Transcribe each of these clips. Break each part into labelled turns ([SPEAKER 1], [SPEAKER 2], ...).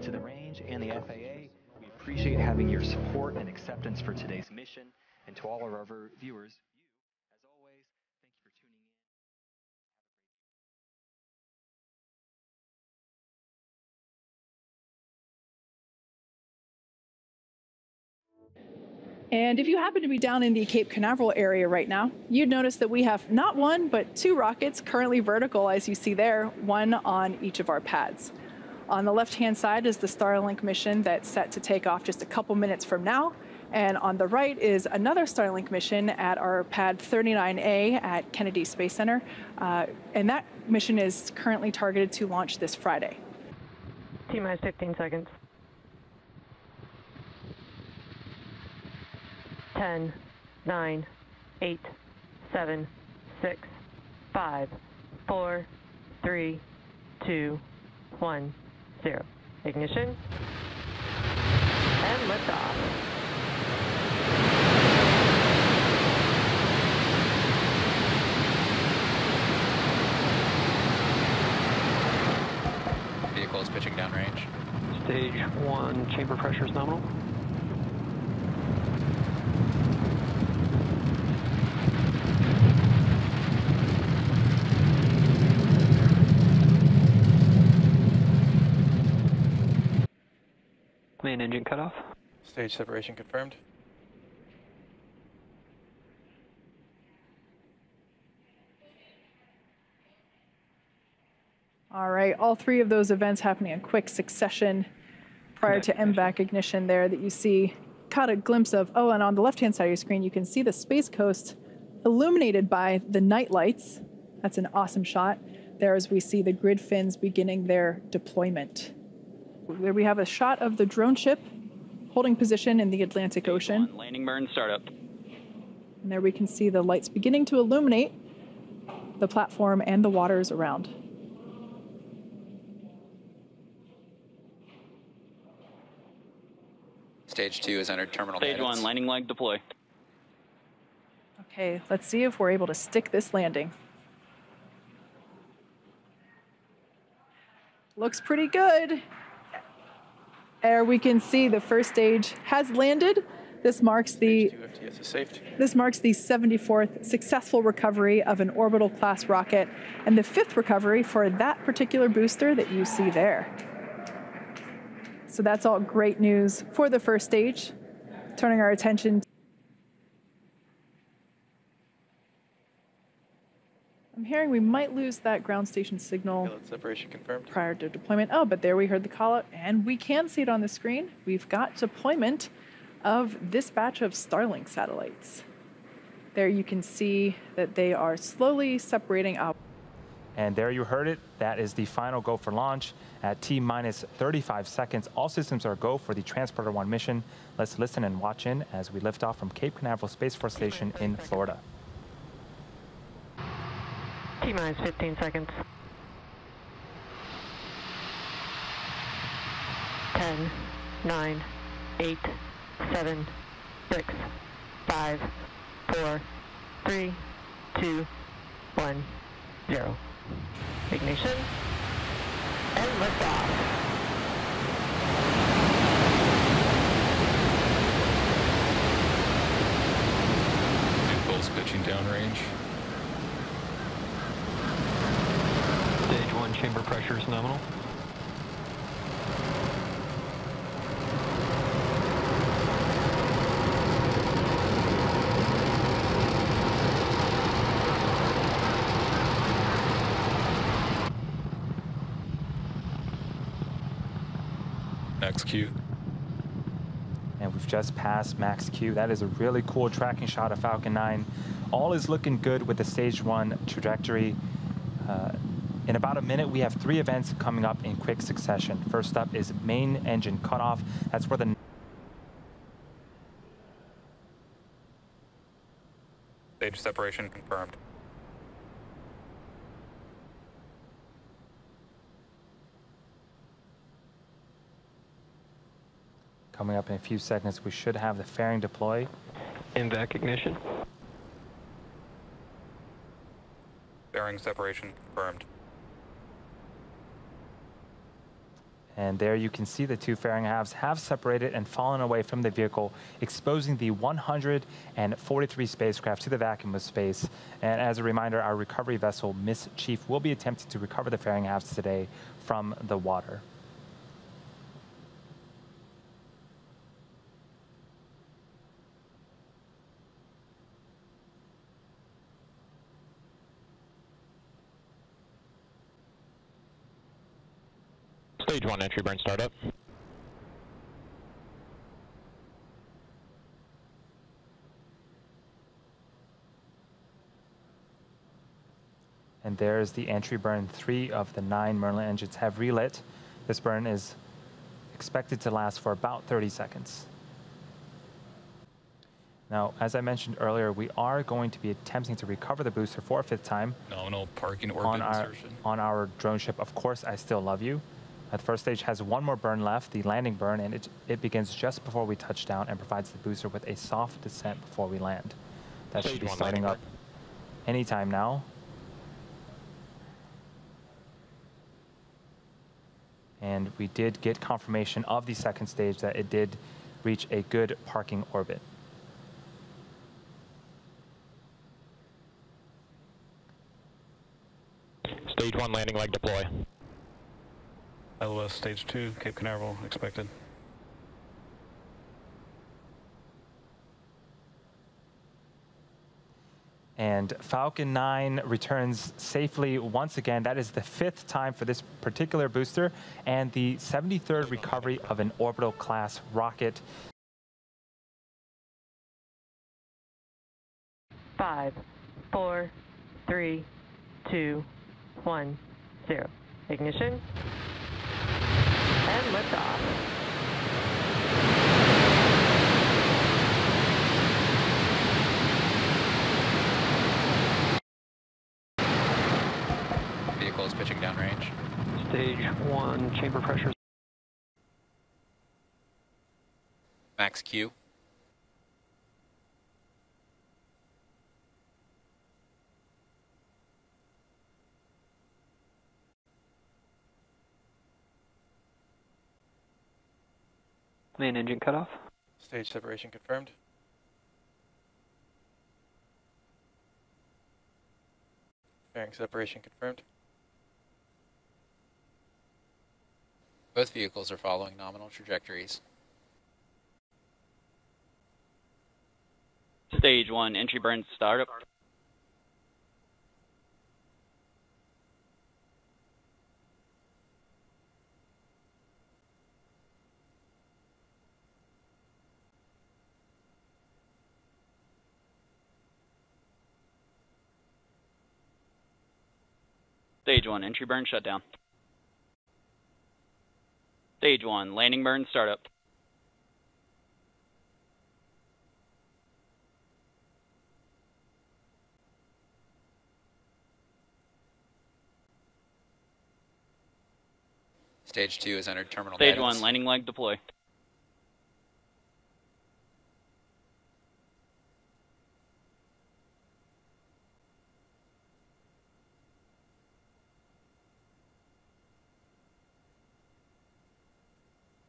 [SPEAKER 1] To the range and the FAA, we appreciate having your support and acceptance for today's mission. And to all of our viewers, as always, thank you for tuning in.
[SPEAKER 2] And if you happen to be down in the Cape Canaveral area right now, you'd notice that we have not one, but two rockets currently vertical, as you see there, one on each of our pads. On the left-hand side is the Starlink mission that's set to take off just a couple minutes from now. And on the right is another Starlink mission at our pad 39A at Kennedy Space Center. And that mission is currently targeted to launch this Friday.
[SPEAKER 3] T-minus 15 seconds. 10, 9, 8, 7, 6, 5, 4, 3, 2, 1, 0. Ignition. And liftoff.
[SPEAKER 4] Vehicle is pitching downrange.
[SPEAKER 5] Stage 1, chamber pressure is nominal. Main engine cutoff.
[SPEAKER 4] Stage separation confirmed.
[SPEAKER 2] All right, all three of those events happening in quick succession prior to MVAC ignition there that you see. Caught a glimpse of, oh, and on the left-hand side of your screen, you can see the Space Coast illuminated by the night lights. That's an awesome shot. There as we see the grid fins beginning their deployment. There we have a shot of the drone ship holding position in the Atlantic Ocean.
[SPEAKER 5] Landing burn startup.
[SPEAKER 2] And there we can see the lights beginning to illuminate the platform and the waters around.
[SPEAKER 4] Stage 2 has entered terminal
[SPEAKER 5] Stage
[SPEAKER 4] guidance.
[SPEAKER 5] 1, landing leg deploy.
[SPEAKER 2] Okay, let's see if we're able to stick this landing. Looks pretty good. There we can see the first stage has landed. This marks the 74th successful recovery of an orbital class rocket and the 5th recovery for that particular booster that you see there. So that's all great news for the first stage. Turning our attention. I'm hearing we might lose that ground station signal
[SPEAKER 4] Separation confirmed.
[SPEAKER 2] prior to deployment. Oh, but there we heard the call out, and we can see it on the screen. We've got deployment of this batch of Starlink satellites. There you can see that they are slowly separating out.
[SPEAKER 6] And there you heard it. That is the final go for launch at T-minus 35 seconds. All systems are go for the Transporter 1 mission. Let's listen and watch in as we lift off from Cape Canaveral Space Force Station in Florida.
[SPEAKER 3] T-minus 15 seconds. 10, 9, 8, 7, 6, 5, 4, 3, 2, 1, 0. Ignition and liftoff.
[SPEAKER 4] Vehicles pitching downrange.
[SPEAKER 5] Stage 1, chamber pressure is nominal.
[SPEAKER 4] Max Q.
[SPEAKER 6] And we've just passed max Q. That is a really cool tracking shot of Falcon 9. All is looking good with the stage 1 trajectory. In about a minute, we have 3 events coming up in quick succession. First up is main engine cutoff. That's where the
[SPEAKER 4] Stage separation confirmed.
[SPEAKER 6] coming up in a few seconds, we should have the fairing deploy.
[SPEAKER 5] MVAC ignition.
[SPEAKER 4] Fairing separation confirmed.
[SPEAKER 6] And there you can see the two fairing halves have separated and fallen away from the vehicle, exposing the 143 spacecraft to the vacuum of space. And as a reminder, our recovery vessel, Miss Chief, will be attempting to recover the fairing halves today from the water.
[SPEAKER 5] Stage 1 entry burn startup.
[SPEAKER 6] And there's the entry burn. 3 of the 9 Merlin engines have relit. This burn is expected to last for about 30 seconds. Now, as I mentioned earlier, we are going to be attempting to recover the booster for a 5th time.
[SPEAKER 4] Nominal parking orbit insertion.
[SPEAKER 6] On our drone ship, Of Course I Still Love You. The first stage has one more burn left, the landing burn, and it begins just before we touch down and provides the booster with a soft descent before we land. That should be starting up anytime now. And we did get confirmation of the second stage that it did reach a good parking orbit.
[SPEAKER 5] Stage 1 landing leg deploy.
[SPEAKER 4] LOS stage 2, Cape Canaveral expected.
[SPEAKER 6] And Falcon 9 returns safely once again. That is the 5th time for this particular booster and the 73rd recovery of an orbital class rocket.
[SPEAKER 3] 5, 4, 3, 2, 1, 0. Ignition. And liftoff.
[SPEAKER 4] Vehicle is pitching downrange.
[SPEAKER 5] Stage 1 chamber pressures.
[SPEAKER 4] Max Q.
[SPEAKER 5] Main engine cutoff.
[SPEAKER 4] Stage separation confirmed. Fairing separation confirmed.
[SPEAKER 7] Both vehicles are following nominal trajectories.
[SPEAKER 8] Stage 1 entry burn startup. Stage 1 entry burn shutdown. Stage 1 landing burn startup.
[SPEAKER 7] Stage 2 has entered terminal
[SPEAKER 8] Stage
[SPEAKER 7] guidance.
[SPEAKER 8] 1 landing leg deploy.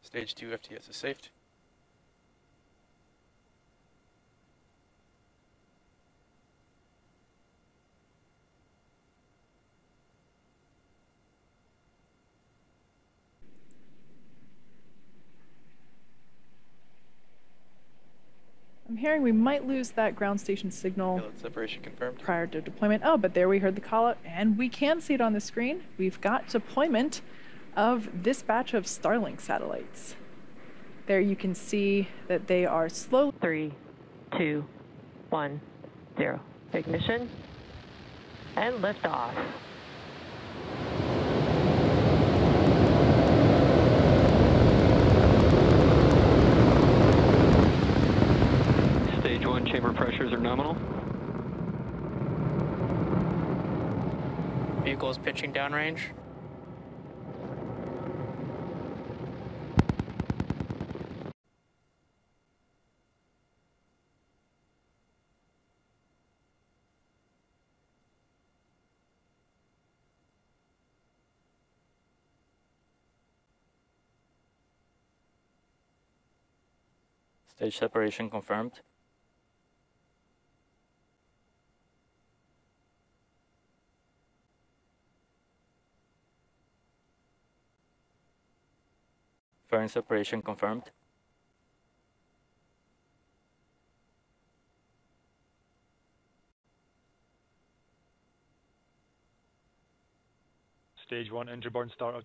[SPEAKER 4] Stage 2 FTS is safed.
[SPEAKER 2] I'm hearing we might lose that ground station signal
[SPEAKER 4] Pilot separation confirmed.
[SPEAKER 2] prior to deployment. Oh, but there we heard the call out, and we can see it on the screen. We've got deployment of this batch of Starlink satellites. There you can see that they are slow.
[SPEAKER 3] 3, 2, 1, 0. Ignition. And liftoff.
[SPEAKER 5] Stage 1 chamber pressures are nominal.
[SPEAKER 9] Vehicle is pitching downrange. Stage separation confirmed. Fairing separation confirmed.
[SPEAKER 5] Stage 1 entry burn started.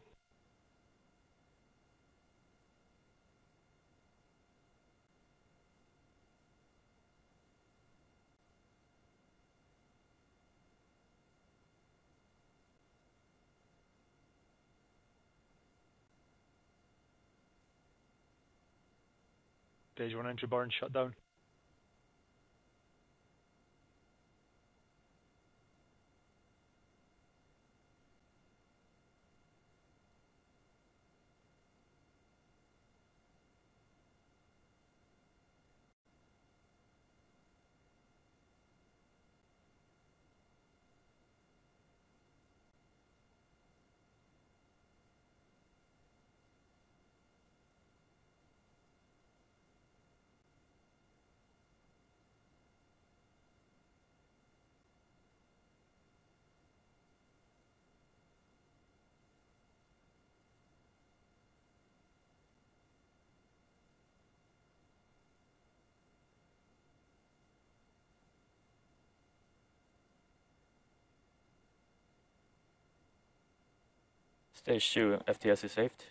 [SPEAKER 5] Stage 1 entry burn shut down.
[SPEAKER 9] Stage 2 FTS is saved.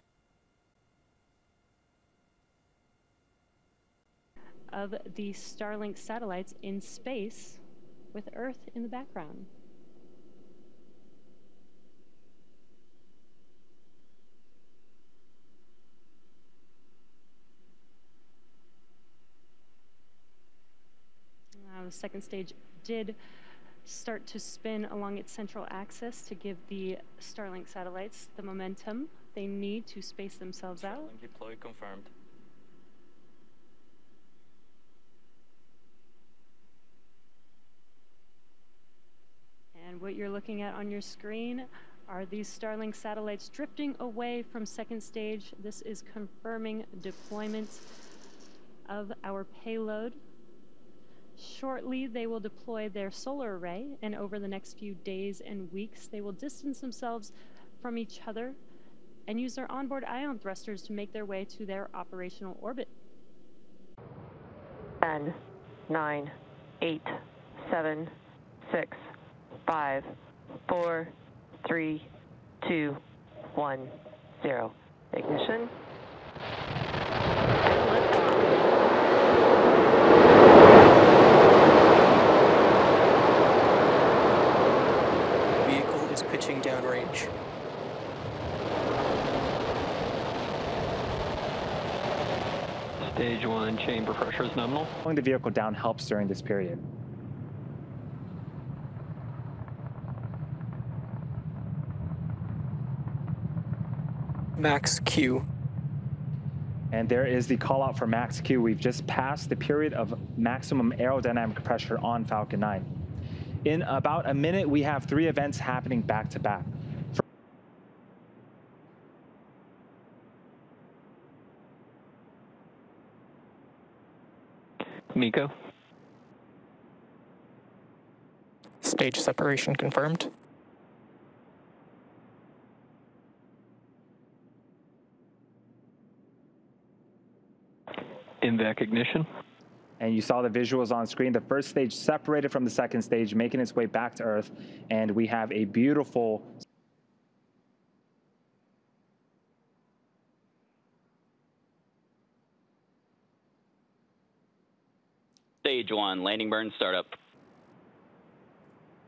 [SPEAKER 10] Of the Starlink satellites in space with Earth in the background. The second stage did start to spin along its central axis to give the Starlink satellites the momentum they need to space themselves out.
[SPEAKER 9] Starlink deploy confirmed.
[SPEAKER 10] And what you're looking at on your screen are these Starlink satellites drifting away from second stage. This is confirming deployment of our payload. Shortly, they will deploy their solar array, and over the next few days and weeks, they will distance themselves from each other and use their onboard ion thrusters to make their way to their operational orbit.
[SPEAKER 3] 10, 9, 8, 7, 6, 5, 4, 3, 2, 1, 0. Ignition.
[SPEAKER 11] Pitching downrange.
[SPEAKER 5] Stage 1 chamber pressure is nominal.
[SPEAKER 6] Slowing the vehicle down helps during this period.
[SPEAKER 11] Max Q.
[SPEAKER 6] And there is the call out for Max Q. We've just passed the period of maximum aerodynamic pressure on Falcon 9. In about a minute, we have 3 events happening back to back.
[SPEAKER 5] Miko.
[SPEAKER 11] Stage separation confirmed.
[SPEAKER 5] INVAC ignition.
[SPEAKER 6] And you saw the visuals on screen. The first stage separated from the second stage, making its way back to Earth. And we have a beautiful...
[SPEAKER 8] Stage 1, landing burn startup.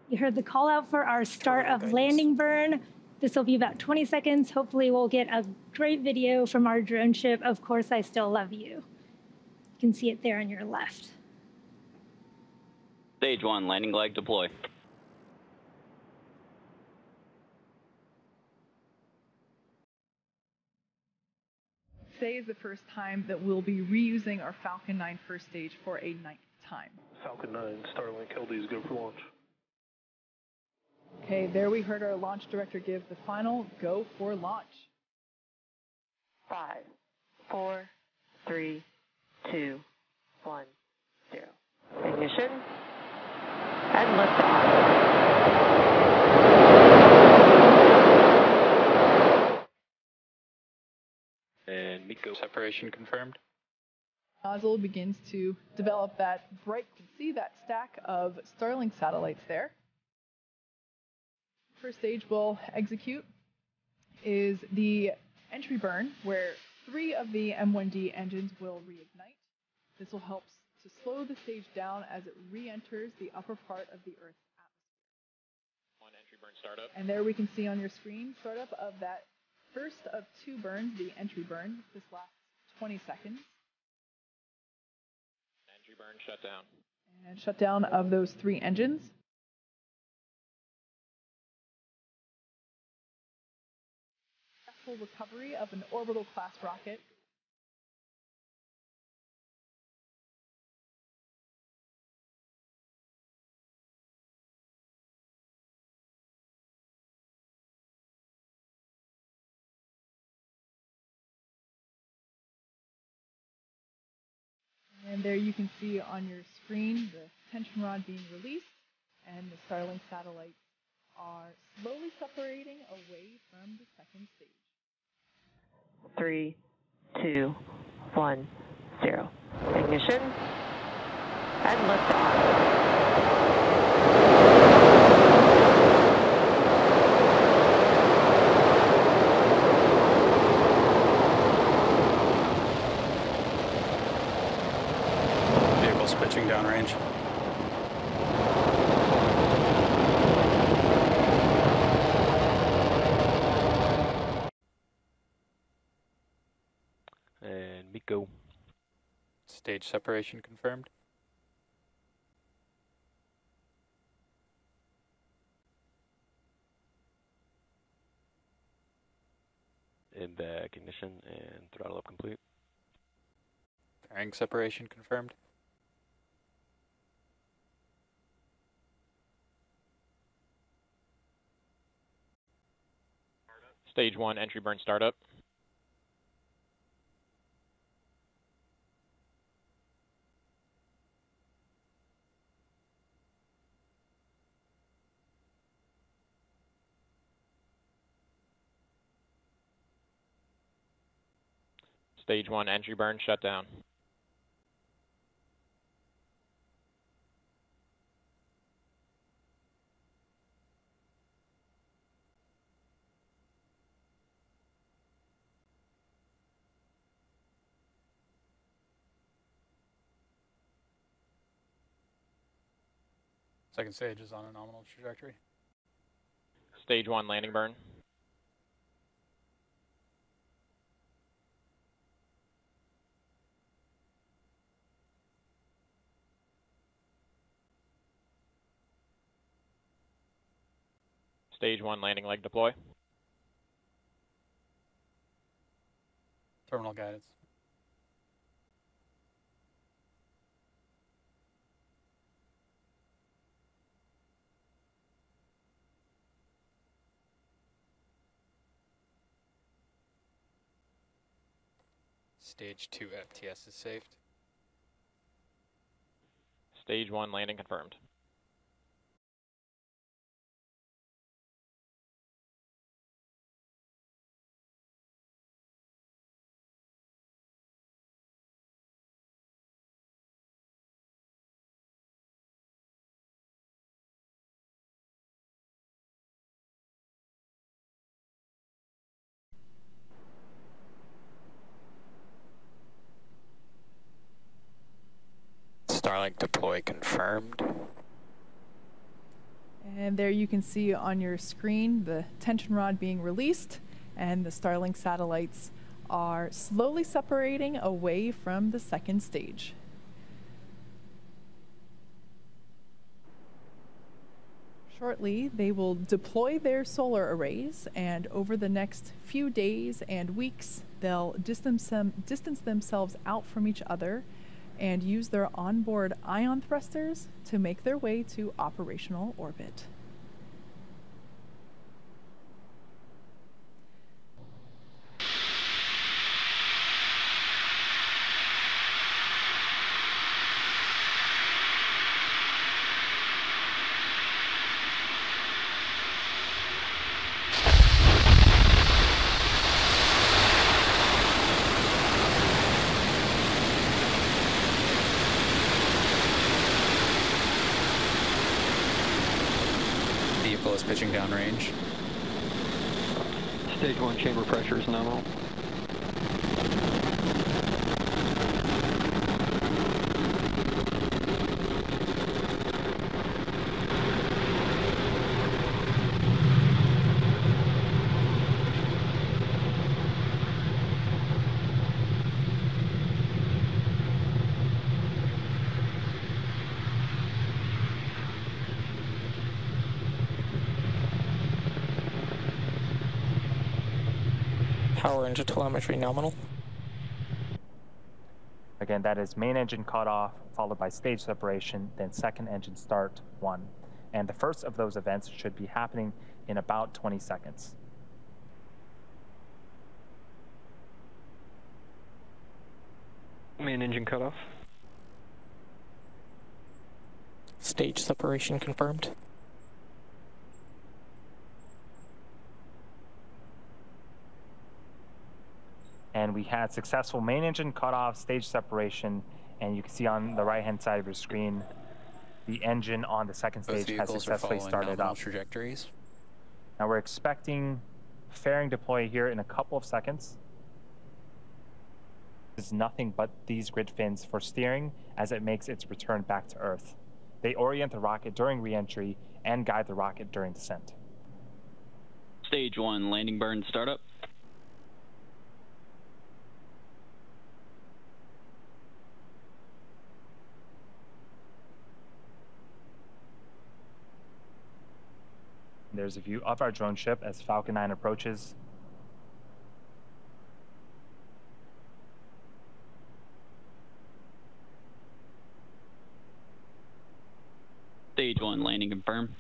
[SPEAKER 12] You heard the call out for our start of landing burn. This will be about 20 seconds. Hopefully we'll get a great video from our drone ship. Of course, I still love you. You can see it there on your left.
[SPEAKER 8] Stage 1, landing leg deploy.
[SPEAKER 2] Today is the first time that we'll be reusing our Falcon 9 first stage for a 9th time.
[SPEAKER 13] Falcon 9, Starlink LD is go for launch.
[SPEAKER 2] Okay, there we heard our launch director give the final go for launch.
[SPEAKER 3] 5, 4, 3, 2, 1, 0. Ignition and liftoff.
[SPEAKER 5] And MECO separation confirmed.
[SPEAKER 2] Nozzle begins to develop that bright, you can see that stack of Starlink satellites there. First stage we'll execute is the entry burn, where 3 of the M1D engines will reignite. This will help to slow the stage down as it re-enters the upper part of the Earth's atmosphere.
[SPEAKER 5] 1 entry burn startup.
[SPEAKER 2] And there we can see on your screen startup of that first of 2 burns, the entry burn. This lasts 20 seconds.
[SPEAKER 5] Entry burn shutdown.
[SPEAKER 2] And shutdown of those 3 engines. Successful recovery of an orbital class rocket. And there you can see on your screen the tension rod being released, and the Starlink satellites are slowly separating away from the second stage.
[SPEAKER 3] 3, 2, 1, 0. Ignition and liftoff.
[SPEAKER 4] Vehicles pitching downrange.
[SPEAKER 5] And MECO.
[SPEAKER 4] Stage separation confirmed.
[SPEAKER 5] In back ignition and throttle up complete.
[SPEAKER 4] Fairing separation confirmed.
[SPEAKER 5] Stage 1 entry burn startup. Stage 1 entry burn shutdown.
[SPEAKER 4] Second stage is on a nominal trajectory.
[SPEAKER 5] Stage 1 landing burn. Stage 1 landing leg deploy.
[SPEAKER 4] Terminal guidance. Stage 2 FTS is saved.
[SPEAKER 5] Stage 1 landing confirmed.
[SPEAKER 11] Starlink deploy confirmed.
[SPEAKER 2] And there you can see on your screen the tension rod being released, and the Starlink satellites are slowly separating away from the second stage. Shortly, they will deploy their solar arrays, and over the next few days and weeks, they'll distance themselves out from each other and use their onboard ion thrusters to make their way to operational orbit.
[SPEAKER 4] vehicle is pitching downrange.
[SPEAKER 5] Stage 1 chamber pressure is nominal.
[SPEAKER 11] Power engine telemetry nominal.
[SPEAKER 6] Again, that is main engine cutoff, followed by stage separation, then second engine start 1. And the first of those events should be happening in about 20 seconds.
[SPEAKER 5] Main engine cutoff.
[SPEAKER 11] Stage separation confirmed.
[SPEAKER 6] And we had successful main engine cutoff, stage separation, and you can see on the right-hand side of your screen, the engine on the second stage has successfully started up.
[SPEAKER 7] Trajectories.
[SPEAKER 6] Now we're expecting fairing deploy here in a couple of seconds. This is nothing but these grid fins for steering as it makes its return back to Earth. They orient the rocket during re-entry and guide the rocket during descent.
[SPEAKER 8] Stage 1 landing burn startup.
[SPEAKER 6] There's a view of our drone ship as Falcon 9 approaches.
[SPEAKER 8] Stage 1 landing confirmed.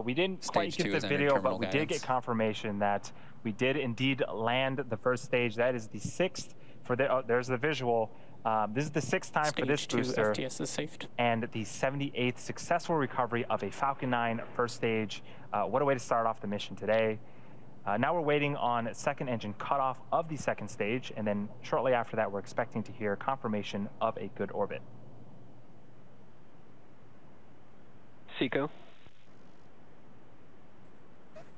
[SPEAKER 6] We didn't quite get the video, but we did get confirmation that we did indeed land the first stage. That is the 6th for the, there's the visual. This is the 6th time for this booster,
[SPEAKER 11] FTS is saved.
[SPEAKER 6] and the 78th successful recovery of a Falcon 9 first stage. What a way to start off the mission today. Now we're waiting on second engine cutoff of the second stage, and then shortly after that, we're expecting to hear confirmation of a good orbit.
[SPEAKER 5] Seco.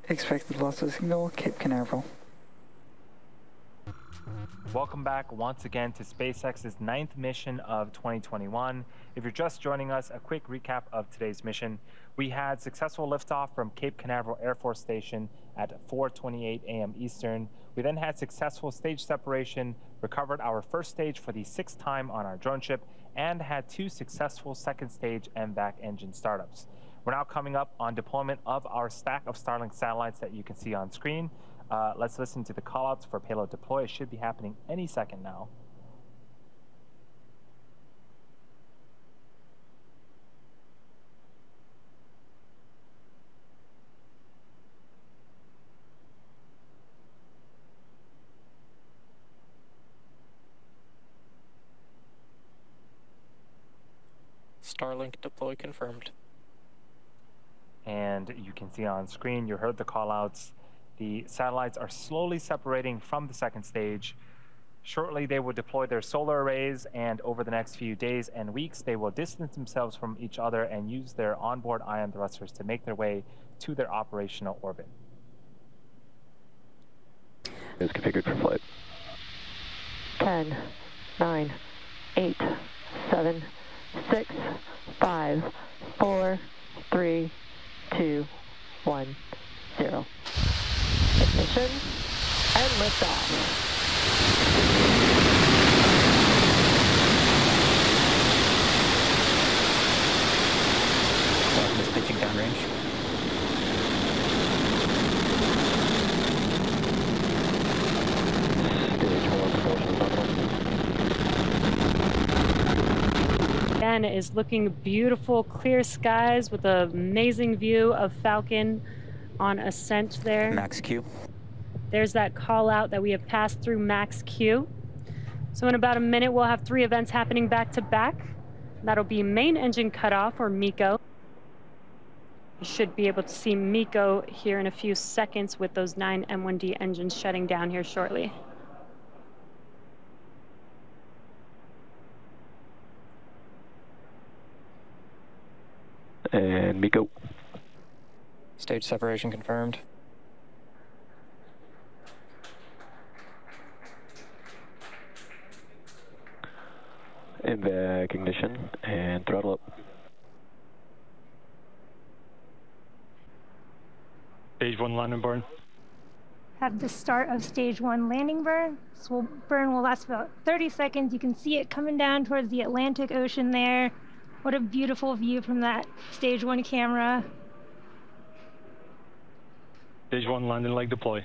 [SPEAKER 14] Expected loss of signal, Cape Canaveral.
[SPEAKER 6] Welcome back once again to SpaceX's 9th mission of 2021. If you're just joining us, a quick recap of today's mission. We had successful liftoff from Cape Canaveral Air Force Station at 4:28 a.m. Eastern. We then had successful stage separation, recovered our first stage for the 6th time on our drone ship, and had 2 successful second stage MVAC engine startups. We're now coming up on deployment of our stack of Starlink satellites that you can see on screen. Let's listen to the callouts for payload deploy. It should be happening any second now.
[SPEAKER 11] Starlink deploy confirmed.
[SPEAKER 6] And you can see on screen, you heard the callouts. The satellites are slowly separating from the second stage. Shortly, they will deploy their solar arrays, and over the next few days and weeks, they will distance themselves from each other and use their onboard ion thrusters to make their way to their operational orbit.
[SPEAKER 13] Is configured for flight.
[SPEAKER 3] 10, 9, 8, 7, 6, 5, 4, 3, 2, 1, 0. Ignition and liftoff.
[SPEAKER 7] Falcon is pitching downrange.
[SPEAKER 10] Again, it is looking beautiful, clear skies with an amazing view of Falcon on ascent there.
[SPEAKER 7] Max Q.
[SPEAKER 10] There's that call out that we have passed through Max Q. So in about a minute, we'll have 3 events happening back to back. That'll be main engine cutoff, or MECO. You should be able to see MECO here in a few seconds with those 9 M1D engines shutting down here shortly.
[SPEAKER 13] And MECO.
[SPEAKER 11] Stage separation confirmed.
[SPEAKER 13] Back ignition and throttle up.
[SPEAKER 5] Stage 1 landing burn.
[SPEAKER 12] Have the start of stage 1 landing burn. This burn will last about 30 seconds. You can see it coming down towards the Atlantic Ocean there. What a beautiful view from that stage 1 camera.
[SPEAKER 5] Stage 1 landing leg deploy.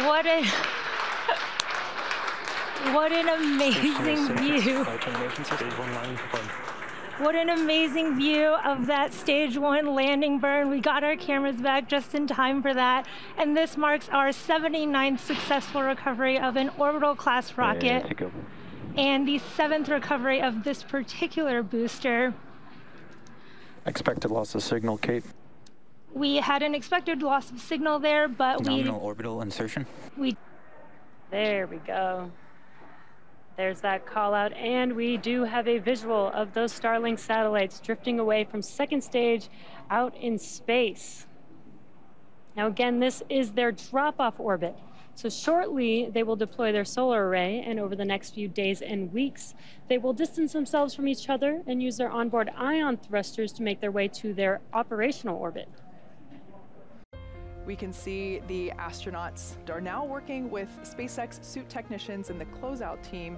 [SPEAKER 12] What an amazing view. What an amazing view of that stage 1 landing burn. We got our cameras back just in time for that. And this marks our 79th successful recovery of an orbital class rocket. And the 7th recovery of this particular booster.
[SPEAKER 11] Expected loss of signal, Kate.
[SPEAKER 12] We had an expected loss of signal there, but
[SPEAKER 7] Nominal orbital insertion.
[SPEAKER 10] There we go. There's that call out, and we do have a visual of those Starlink satellites drifting away from second stage out in space. Now again, this is their drop-off orbit. So shortly, they will deploy their solar array, and over the next few days and weeks, they will distance themselves from each other and use their onboard ion thrusters to make their way to their operational orbit.
[SPEAKER 2] We can see the astronauts are now working with SpaceX suit technicians and the closeout team.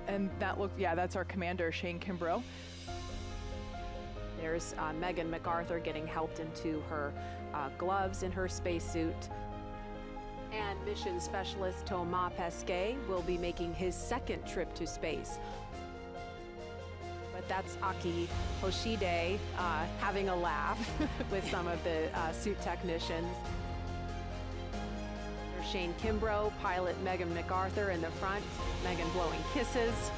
[SPEAKER 2] And that's our commander, Shane Kimbrough.
[SPEAKER 15] There's Megan MacArthur getting helped into her gloves in her spacesuit. And mission specialist Thomas Pesquet will be making his second trip to space. But that's Aki Hoshide having a laugh with some of the suit technicians. There's Shane Kimbrough, pilot Megan MacArthur in the front, Megan blowing kisses.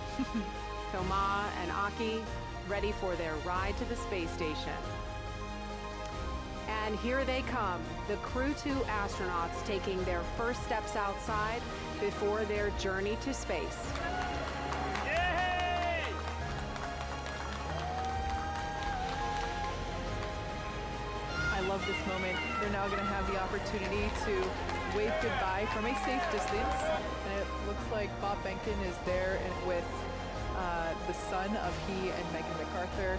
[SPEAKER 15] Thomas and Aki ready for their ride to the space station. And here they come, the Crew 2 astronauts taking their first steps outside before their journey to space.
[SPEAKER 2] I love this moment. They're now going to have the opportunity to wave goodbye from a safe distance. And it looks like Bob Behnken is there with the son of he and Megan MacArthur.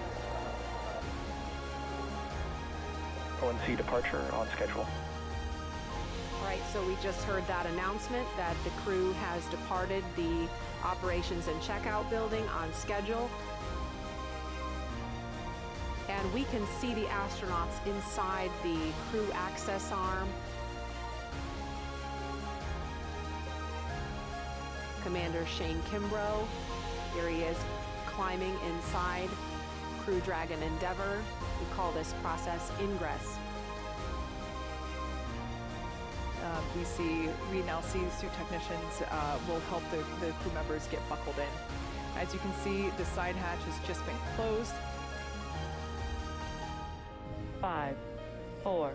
[SPEAKER 13] ONC departure on schedule.
[SPEAKER 15] All right, so we just heard that announcement that the crew has departed the operations and checkout building on schedule. And we can see the astronauts inside the crew access arm. Commander Shane Kimbrough, here he is climbing inside Crew Dragon Endeavour. We call this process ingress.
[SPEAKER 2] We now see suit technicians will help the crew members get buckled in. As you can see, the side hatch has just been closed.
[SPEAKER 3] 5, 4,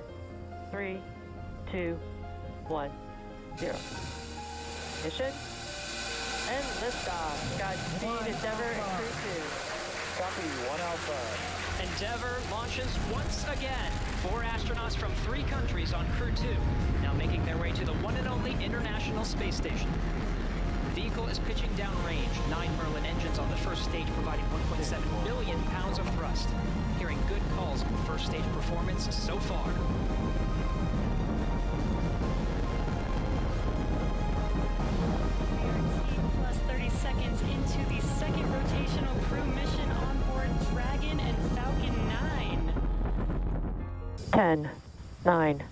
[SPEAKER 3] 3, 2, 1, 0. Mission and liftoff. Godspeed, Endeavour and Crew 2.
[SPEAKER 13] Copy, 1 Alpha.
[SPEAKER 16] Endeavour launches once again. 4 astronauts from 3 countries on Crew 2, now making their way to the one and only International Space Station. The vehicle is pitching downrange. 9 Merlin engines on the first stage providing 1.7 million pounds of thrust. Hearing good calls on first stage performance so far.
[SPEAKER 10] Plus 30 seconds into the second rotational crew mission on board Dragon and Falcon 9.
[SPEAKER 3] 10, 9,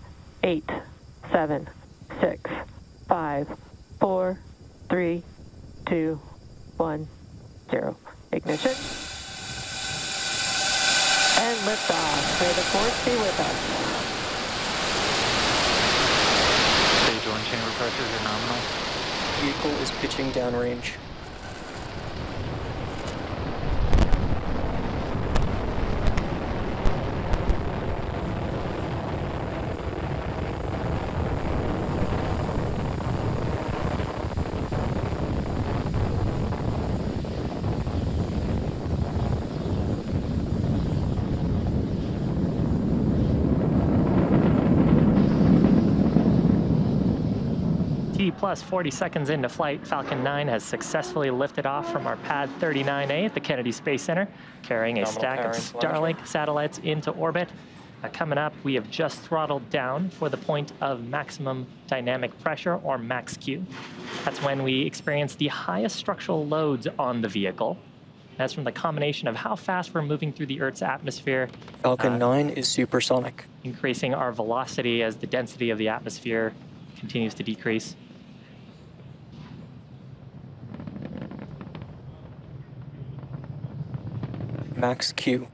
[SPEAKER 3] 8, 7, 6, 5, 4, 3, 2, 1, 0. Ignition. And liftoff. May the force be with us.
[SPEAKER 4] Stage 1 chamber pressures are nominal.
[SPEAKER 11] Vehicle is pitching downrange.
[SPEAKER 17] plus 40 seconds into flight, Falcon 9 has successfully lifted off from our pad 39A at the Kennedy Space Center, carrying a stack of Starlink satellites into orbit. Coming up, we have just throttled down for the point of maximum dynamic pressure, or max Q. That's when we experience the highest structural loads on the vehicle. That's from the combination of how fast we're moving through the Earth's atmosphere.
[SPEAKER 11] Falcon 9 is supersonic.
[SPEAKER 17] Increasing our velocity as the density of the atmosphere continues to decrease.
[SPEAKER 11] Max Q.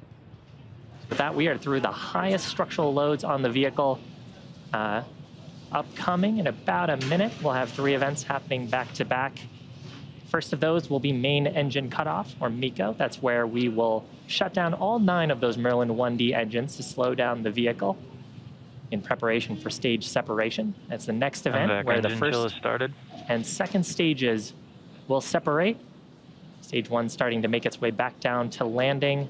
[SPEAKER 17] With that, we are through the highest structural loads on the vehicle. Upcoming in about a minute, we'll have 3 events happening back to back. First of those will be main engine cutoff, or MECO. That's where we will shut down all 9 of those Merlin 1D engines to slow down the vehicle in preparation for stage separation. That's the next event where the first and second stages will separate. Stage 1 starting to make its way back down to landing.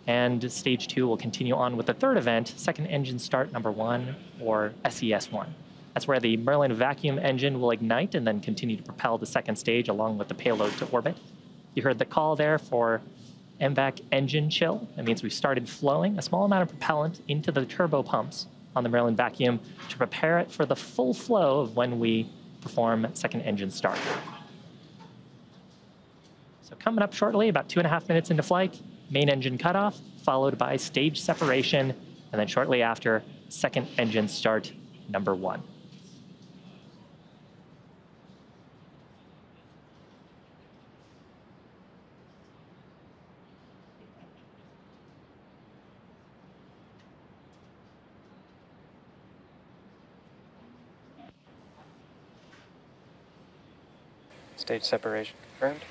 [SPEAKER 17] And stage 2 will continue on with the third event, second engine start number 1, or SES1. That's where the Merlin vacuum engine will ignite and then continue to propel the second stage along with the payload to orbit. You heard the call there for MVAC engine chill. That means we've started flowing a small amount of propellant into the turbo pumps on the Merlin vacuum to prepare it for the full flow of when we perform second engine start. So coming up shortly, about 2.5 minutes into flight, main engine cutoff, followed by stage separation, and then shortly after, second engine start number 1.
[SPEAKER 11] Stage separation confirmed.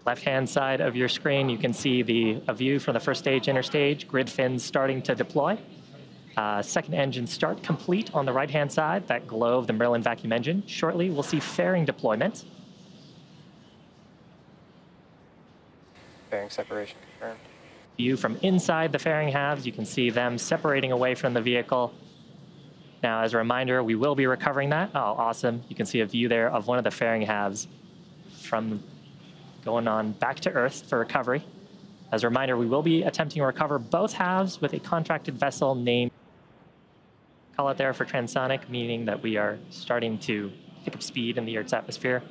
[SPEAKER 17] Left-hand side of your screen, you can see a view from the first stage, interstage, grid fins starting to deploy. Second engine start complete on the right-hand side, that glow of the Merlin vacuum engine. Shortly, we'll see fairing deployment.
[SPEAKER 11] Fairing separation confirmed.
[SPEAKER 17] View from inside the fairing halves, you can see them separating away from the vehicle. Now, as a reminder, we will be recovering that. Oh, awesome. You can see a view there of one of the fairing halves from going on back to Earth for recovery. As a reminder, we will be attempting to recover both halves with a contracted vessel named, call it there for transonic, meaning that we are starting to pick up speed in the Earth's atmosphere,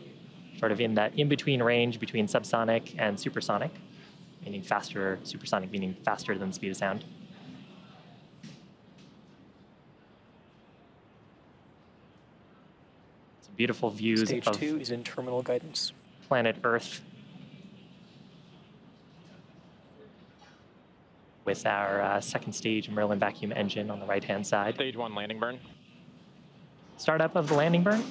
[SPEAKER 17] sort of in that in-between range between subsonic and supersonic, meaning faster, supersonic meaning faster than the speed of sound. Some beautiful views
[SPEAKER 11] Stage
[SPEAKER 17] of
[SPEAKER 11] 2 is in terminal guidance.
[SPEAKER 17] Planet Earth with our second stage Merlin vacuum engine on the right-hand side.
[SPEAKER 5] Stage 1 landing burn.
[SPEAKER 17] Startup of the landing burn.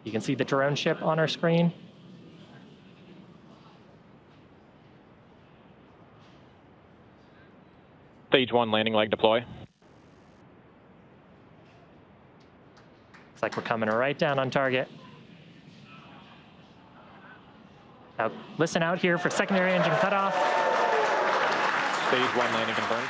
[SPEAKER 17] You can see the drone ship on our screen.
[SPEAKER 5] Stage 1 landing leg deploy.
[SPEAKER 17] Looks like we're coming right down on target. Now, listen out here for secondary engine cutoff.
[SPEAKER 5] Stage 1 landing confirmed.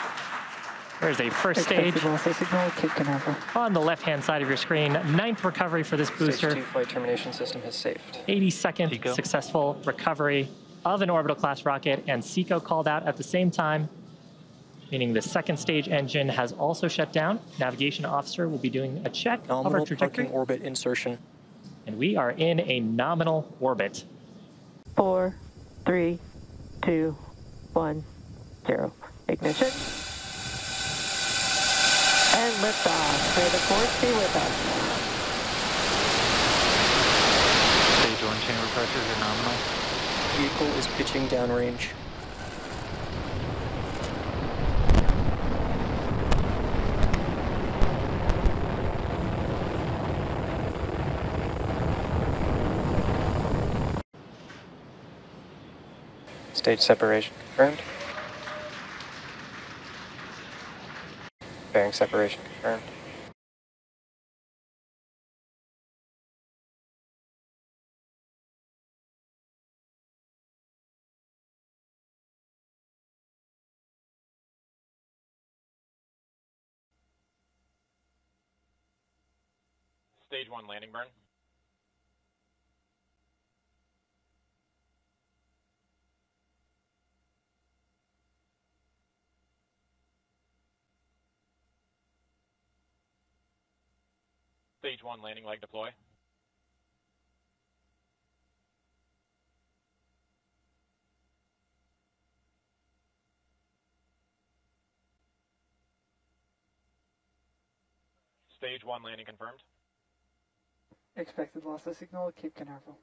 [SPEAKER 17] There's a first stage
[SPEAKER 14] signal, Cape Canaveral.
[SPEAKER 17] on the left-hand side of your screen. 9th recovery for this booster.
[SPEAKER 11] Stage 2 flight termination system has saved.
[SPEAKER 17] 82nd successful recovery of an orbital class rocket, and SECO called out at the same time, meaning the second stage engine has also shut down. Navigation officer will be doing a check of our trajectory.
[SPEAKER 11] Parking orbit insertion.
[SPEAKER 17] And we are in a nominal orbit.
[SPEAKER 3] 4, 3, 2, 1, 0. Ignition. And liftoff. May the force be with us.
[SPEAKER 4] Stage 1 chamber pressures are nominal.
[SPEAKER 11] Vehicle is pitching downrange. Stage separation confirmed. Bearing separation confirmed.
[SPEAKER 5] Stage 1 landing burn. Stage 1 landing leg deploy. Stage 1 landing confirmed.
[SPEAKER 14] Expected loss of signal at Cape Canaveral.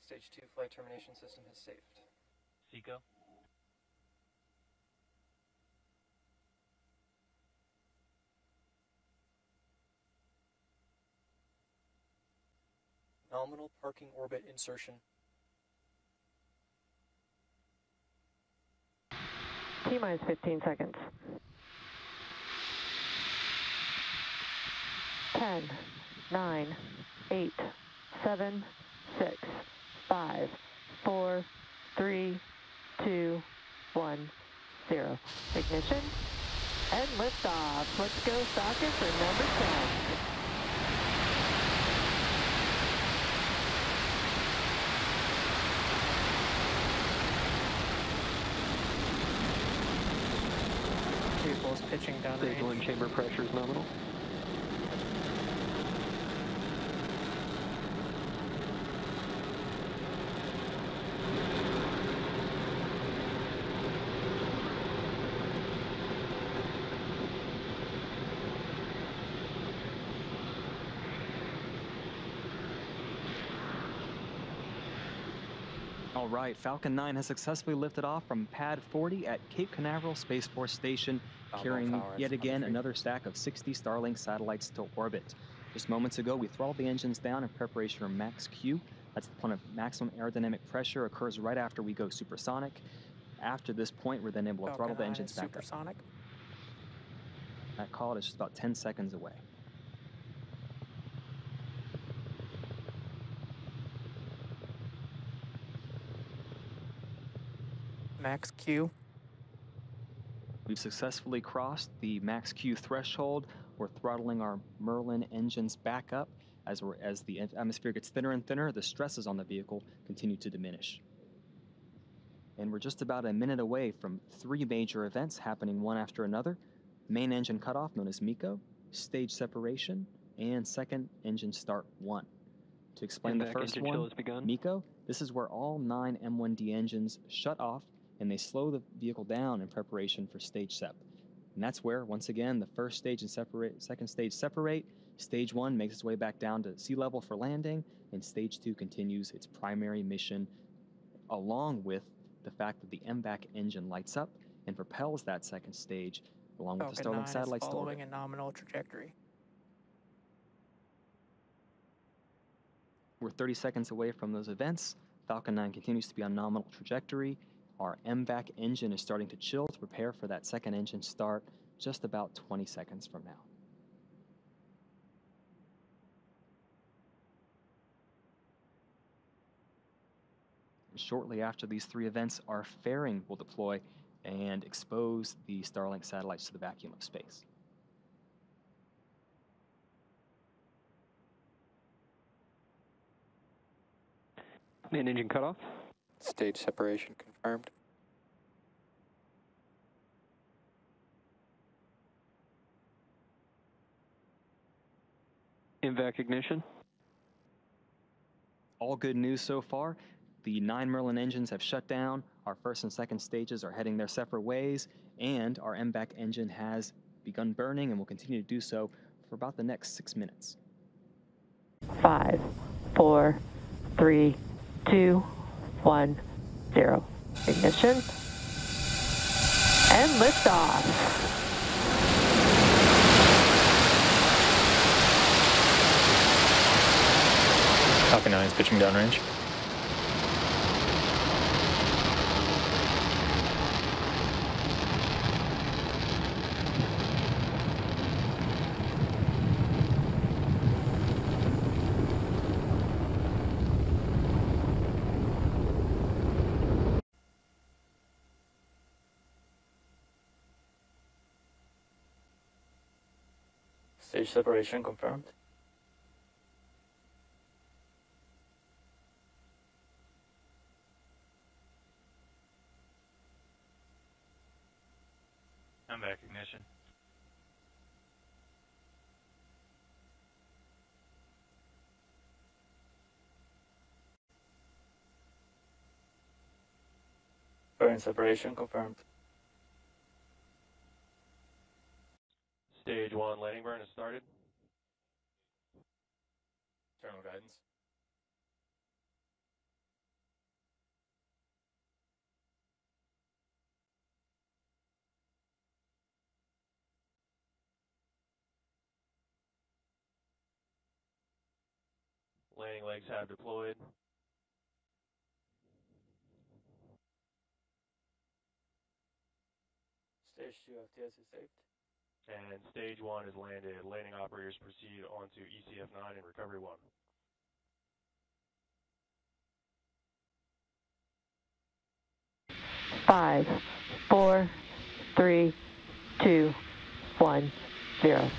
[SPEAKER 11] Stage 2 flight termination system has saved.
[SPEAKER 9] Seco.
[SPEAKER 11] Nominal parking orbit insertion.
[SPEAKER 3] T-minus 15 seconds. 10, 9, 8, 7, 6, 5, 4, 3, 2, 1, 0. Ignition and liftoff. Let's go socket for number 10.
[SPEAKER 11] Vehicle is pitching down
[SPEAKER 13] Stage 1 chamber pressure is nominal.
[SPEAKER 1] All right, Falcon 9 has successfully lifted off from Pad 40 at Cape Canaveral Space Force Station, carrying yet again another stack of 60 Starlink satellites to orbit. Just moments ago, we throttled the engines down in preparation for max Q. That's the point of maximum aerodynamic pressure, occurs right after we go supersonic. After this point, we're then able to throttle the engines back
[SPEAKER 11] supersonic.
[SPEAKER 1] up. That call is just about 10 seconds away.
[SPEAKER 11] Max Q.
[SPEAKER 1] We've successfully crossed the max Q threshold. We're throttling our Merlin engines back up. As the atmosphere gets thinner and thinner, the stresses on the vehicle continue to diminish. And we're just about a minute away from 3 major events happening one after another. Main engine cutoff, known as MECO, stage separation, and second engine start 1. To explain the first one, MECO, this is where all 9 M1D engines shut off and they slow the vehicle down in preparation for stage sep. And that's where, once again, the first stage and second stage separate. Stage 1 makes its way back down to sea level for landing, and stage 2 continues its primary mission, along with the fact that the MVAC engine lights up and propels that second stage, along with the Starlink satellites to orbit.
[SPEAKER 11] Following a nominal trajectory.
[SPEAKER 1] We're 30 seconds away from those events. Falcon 9 continues to be on nominal trajectory. Our MVAC engine is starting to chill to prepare for that second engine start just about 20 seconds from now. And shortly after these 3 events, our fairing will deploy and expose the Starlink satellites to the vacuum of space.
[SPEAKER 13] Main engine cutoff.
[SPEAKER 11] Stage separation confirmed.
[SPEAKER 13] MVAC ignition.
[SPEAKER 1] All good news so far. The 9 Merlin engines have shut down. Our first and second stages are heading their separate ways, and our MVAC engine has begun burning and will continue to do so for about the next 6 minutes.
[SPEAKER 3] 5, 4, 3, 2, 1, 0. Ignition and liftoff.
[SPEAKER 9] Falcon 9 is pitching downrange. Stage separation confirmed.
[SPEAKER 4] I'm back, ignition.
[SPEAKER 9] Burn separation confirmed.
[SPEAKER 13] Stage 1 landing burn has started.
[SPEAKER 9] Terminal guidance.
[SPEAKER 13] Landing legs have deployed.
[SPEAKER 9] Stage 2 FTS is safe.
[SPEAKER 13] And stage 1 is landed. Landing operators proceed onto ECF-9 and recovery 1.
[SPEAKER 3] Five, four, three, two, 1, 0.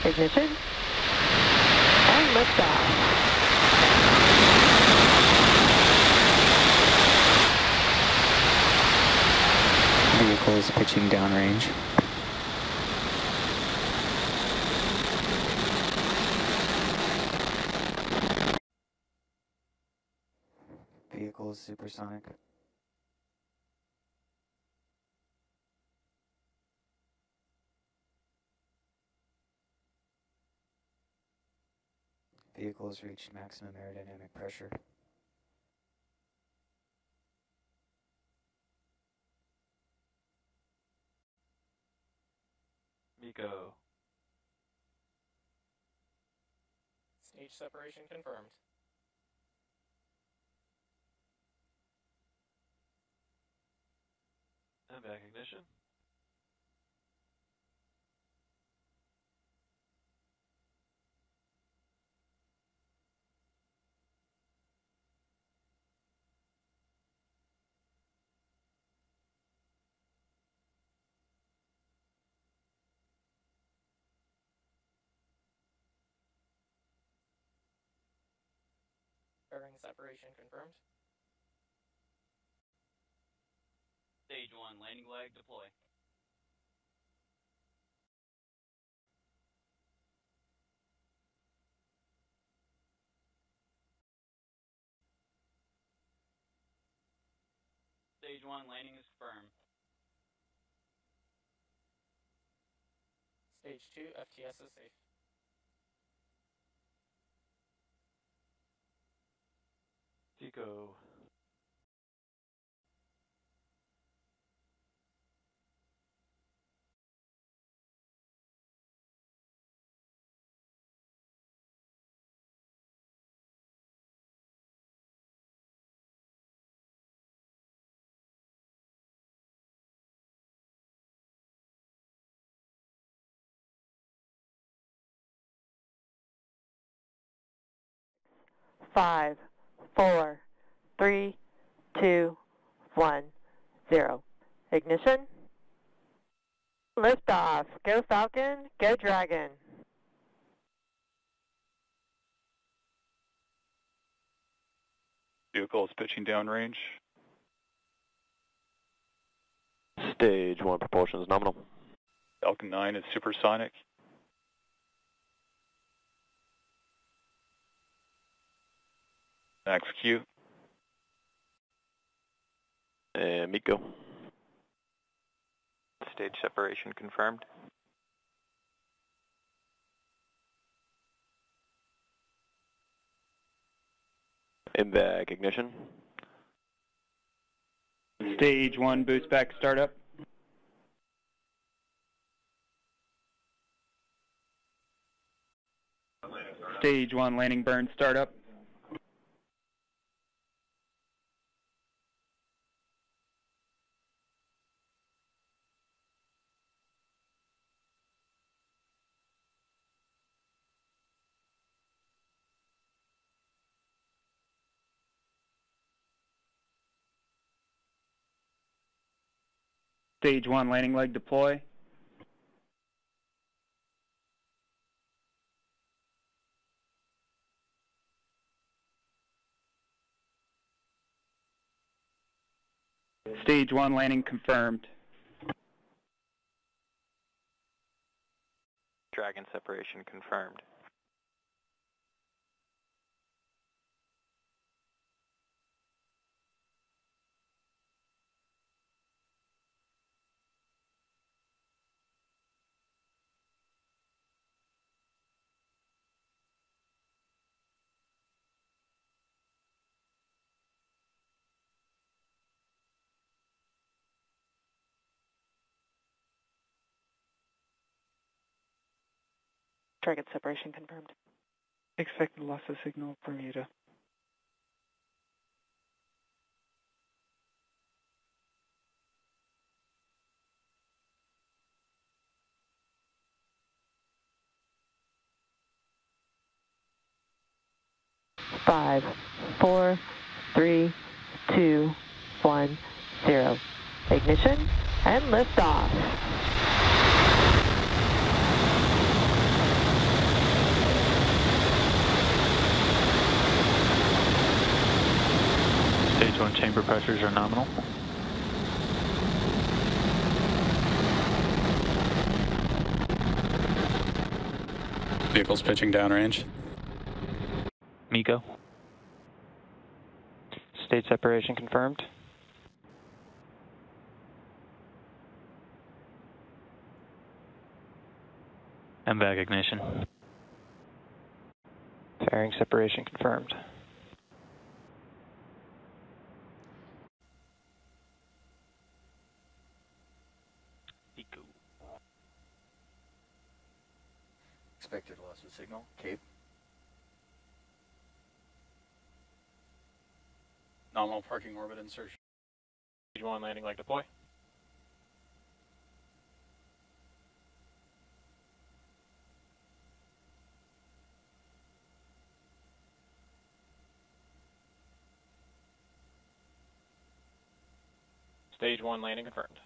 [SPEAKER 3] Ignition. And liftoff.
[SPEAKER 14] Vehicle is pitching downrange. Vehicle is supersonic. Vehicle has reached maximum aerodynamic pressure.
[SPEAKER 13] Miko.
[SPEAKER 11] Stage separation confirmed.
[SPEAKER 13] And back ignition.
[SPEAKER 11] Bearing separation confirmed.
[SPEAKER 8] Stage 1 landing leg deploy. Stage 1 landing is confirmed.
[SPEAKER 11] Stage 2 FTS is safe.
[SPEAKER 13] Tico.
[SPEAKER 3] Five, four, three, two, 1, 0. Ignition. Liftoff. Go Falcon. Go Dragon.
[SPEAKER 18] Vehicle is pitching downrange.
[SPEAKER 13] Stage 1 propulsion is nominal.
[SPEAKER 18] Falcon 9 is supersonic. Max Q.
[SPEAKER 13] And Miko.
[SPEAKER 9] Stage separation confirmed.
[SPEAKER 13] MVAC ignition.
[SPEAKER 19] Stage 1 boost back startup. Stage 1 landing burn startup. Stage 1 landing leg deploy. Stage 1 landing confirmed.
[SPEAKER 9] Dragon separation confirmed.
[SPEAKER 3] Dragon separation confirmed.
[SPEAKER 19] Expected loss of signal, Bermuda.
[SPEAKER 3] Five, four, three, two, 1, 0. Ignition and liftoff.
[SPEAKER 4] Stage 1 chamber pressures are nominal.
[SPEAKER 7] Vehicles pitching downrange.
[SPEAKER 4] MECO.
[SPEAKER 9] Stage separation confirmed.
[SPEAKER 4] MVAC ignition.
[SPEAKER 9] Fairing separation confirmed.
[SPEAKER 7] Expected loss of signal, Cape. Nominal parking orbit insertion.
[SPEAKER 11] Stage 1 landing leg deploy. Stage 1 landing confirmed.